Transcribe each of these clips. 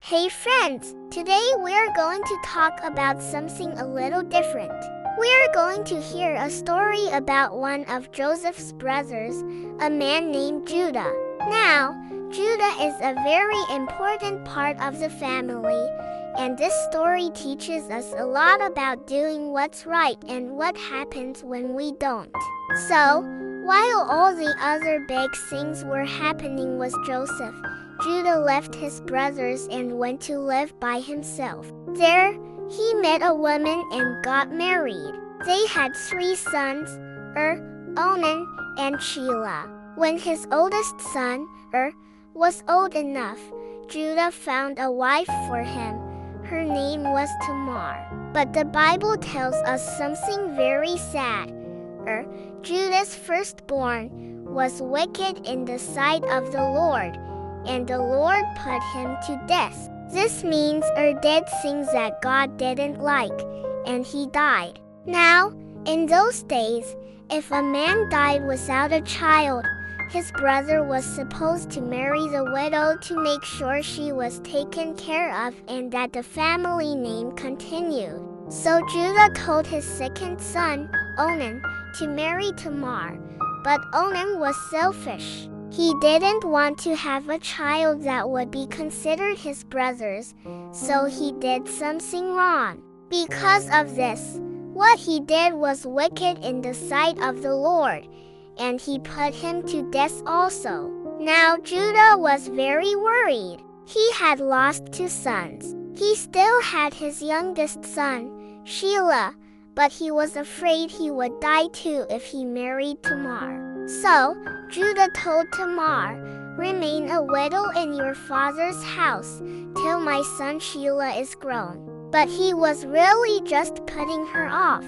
Hey friends, today we're going to talk about something a little different. We're going to hear a story about one of Joseph's brothers, a man named Judah. Now, Judah is a very important part of the family, and this story teaches us a lot about doing what's right and what happens when we don't. So, while all the other big things were happening with Joseph, Judah left his brothers and went to live by himself. There, he met a woman and got married. They had 3 sons, Onan, and Shelah. When his oldest son, was old enough, Judah found a wife for him. Her name was Tamar. But the Bible tells us something very sad. Judah's firstborn was wicked in the sight of the Lord, and the Lord put him to death. This means did things that God didn't like, and he died. Now, in those days, if a man died without a child, his brother was supposed to marry the widow to make sure she was taken care of and that the family name continued. So Judah told his second son, Onan, to marry Tamar, but Onan was selfish. He didn't want to have a child that would be considered his brother's, so he did something wrong. Because of this, what he did was wicked in the sight of the Lord, and he put him to death also. Now Judah was very worried. He had lost 2 sons. He still had his youngest son, Shelah, but he was afraid he would die too if he married Tamar. So, Judah told Tamar, "Remain a widow in your father's house till my son Shelah is grown." But he was really just putting her off,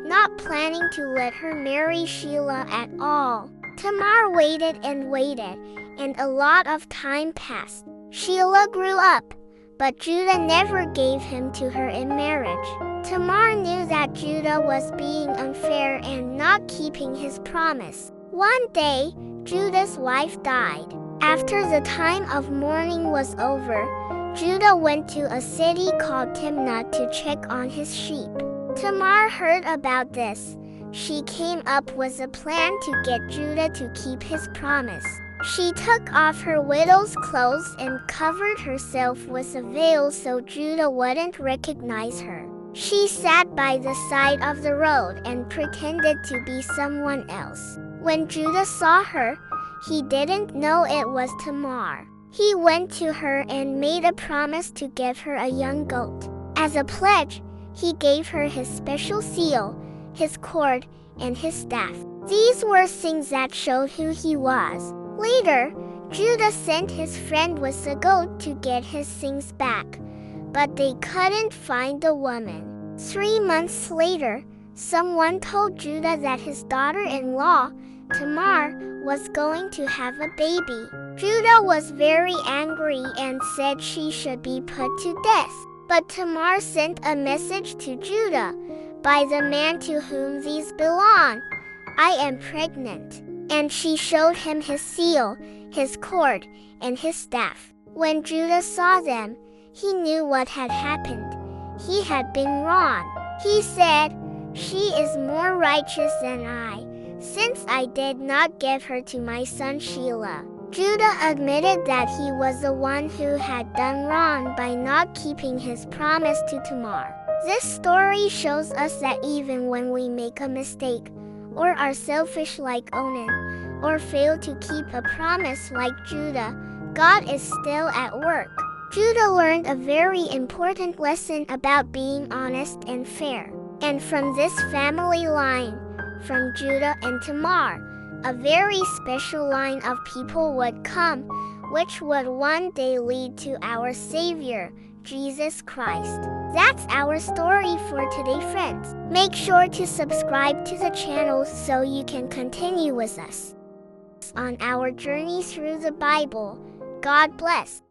not planning to let her marry Shelah at all. Tamar waited, and a lot of time passed. Shelah grew up, but Judah never gave him to her in marriage. Tamar knew that Judah was being unfair and not keeping his promise. One day, Judah's wife died. After the time of mourning was over, Judah went to a city called Timnah to check on his sheep. Tamar heard about this. She came up with a plan to get Judah to keep his promise. She took off her widow's clothes and covered herself with a veil so Judah wouldn't recognize her. She sat by the side of the road and pretended to be someone else. When Judah saw her, he didn't know it was Tamar. He went to her and made a promise to give her a young goat. As a pledge, he gave her his special seal, his cord, and his staff. These were things that showed who he was. Later, Judah sent his friend with the goat to get his things back, but they couldn't find the woman. 3 months later, someone told Judah that his daughter-in-law, Tamar, was going to have a baby. Judah was very angry and said she should be put to death. But Tamar sent a message to Judah, "By the man to whom these belong, I am pregnant." And she showed him his seal, his cord, and his staff. When Judah saw them, he knew what had happened. He had been wrong. He said, "She is more righteous than I, since I did not give her to my son Shelah." Judah admitted that he was the one who had done wrong by not keeping his promise to Tamar. This story shows us that even when we make a mistake, or are selfish like Onan, or fail to keep a promise like Judah, God is still at work. Judah learned a very important lesson about being honest and fair. And from this family line, from Judah and Tamar, a very special line of people would come, which would one day lead to our Savior, Jesus Christ. That's our story for today, friends. Make sure to subscribe to the channel so you can continue with us on our journey through the Bible. God bless.